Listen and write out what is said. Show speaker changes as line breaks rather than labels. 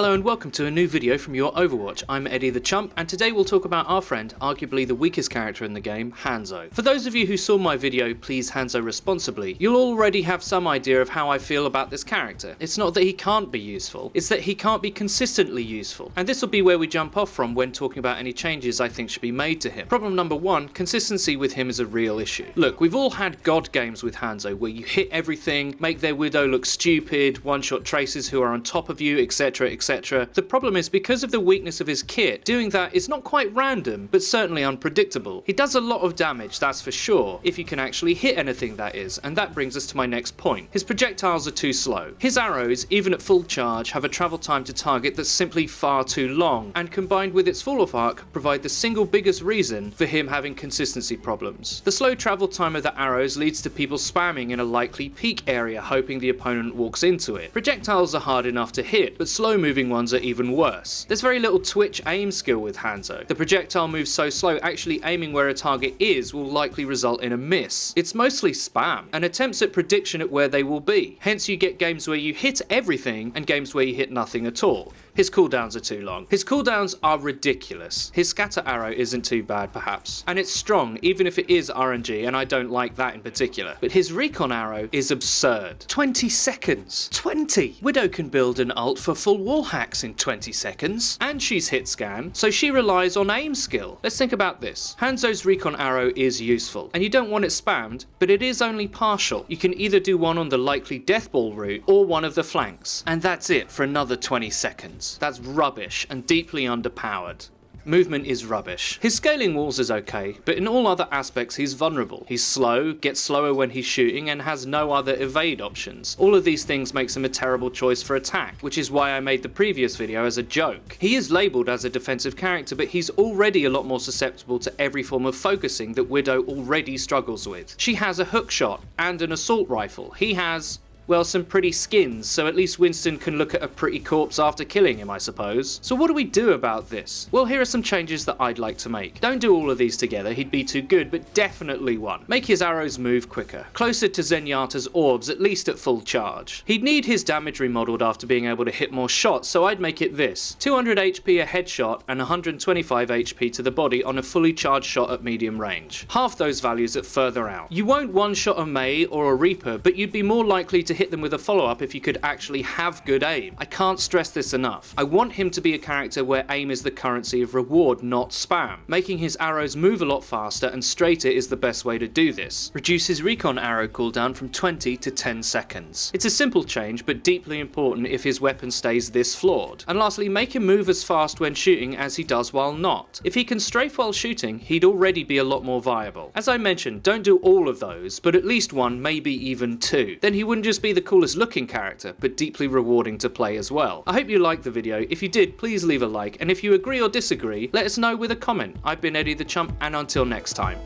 Hello and welcome to a new video from Your Overwatch. I'm Eddie the Chump, and today we'll talk about our friend, arguably the weakest character in the game, Hanzo. For those of you who saw my video, Please Hanzo Responsibly, you'll already have some idea of how I feel about this character. It's not that he can't be useful, it's that he can't be consistently useful. And this will be where we jump off from when talking about any changes I think should be made to him. Problem number one, consistency with him is a real issue. Look, we've all had god games with Hanzo where you hit everything, make their widow look stupid, one-shot traces who are on top of you, etc. etc. The problem is, because of the weakness of his kit, doing that is not quite random, but certainly unpredictable. He does a lot of damage, that's for sure, if you can actually hit anything, that is, and that brings us to my next point. His projectiles are too slow. His arrows, even at full charge, have a travel time to target that's simply far too long, and combined with its fall-off arc, provide the single biggest reason for him having consistency problems. The slow travel time of the arrows leads to people spamming in a likely peak area, hoping the opponent walks into it. Projectiles are hard enough to hit, but slow-moving ones are even worse. There's very little twitch aim skill with Hanzo. The projectile moves so slow, actually aiming where a target is will likely result in a miss. It's mostly spam, and attempts at prediction at where they will be. Hence you get games where you hit everything, and games where you hit nothing at all. His cooldowns are too long. His cooldowns are ridiculous. His scatter arrow isn't too bad perhaps, and it's strong even if it is RNG, and I don't like that in particular. But his recon arrow is absurd. 20 seconds! 20! Widow can build an ult for full wall hacks in 20 seconds, and she's hit scan, so she relies on aim skill. Let's think about this. Hanzo's recon arrow is useful, and you don't want it spammed, but it is only partial. You can either do one on the likely death ball route, or one of the flanks, and that's it for another 20 seconds. That's rubbish and deeply underpowered. Movement is rubbish. His scaling walls is okay, but in all other aspects he's vulnerable. He's slow, gets slower when he's shooting, and has no other evade options. All of these things makes him a terrible choice for attack, which is why I made the previous video as a joke. He is labelled as a defensive character, but he's already a lot more susceptible to every form of focusing that Widow already struggles with. She has a hook shot and an assault rifle. He has, well, some pretty skins, so at least Winston can look at a pretty corpse after killing him, I suppose. So what do we do about this? Well, here are some changes that I'd like to make. Don't do all of these together, he'd be too good, but definitely one. Make his arrows move quicker, closer to Zenyatta's orbs, at least at full charge. He'd need his damage remodeled after being able to hit more shots, so I'd make it this: 200 HP a headshot and 125 HP to the body on a fully charged shot at medium range. Half those values at further out. You won't one-shot a Mei or a Reaper, but you'd be more likely to hit them with a follow-up if you could actually have good aim. I can't stress this enough. I want him to be a character where aim is the currency of reward, not spam. Making his arrows move a lot faster and straighter is the best way to do this. Reduce his recon arrow cooldown from 20 to 10 seconds. It's a simple change, but deeply important if his weapon stays this flawed. And lastly, make him move as fast when shooting as he does while not. If he can strafe while shooting, he'd already be a lot more viable. As I mentioned, don't do all of those, but at least one, maybe even two. Then he wouldn't just be the coolest looking character, but deeply rewarding to play as well. I hope you liked the video. If you did, please leave a like, and if you agree or disagree, let us know with a comment. I've been Eddie the Chump, and until next time.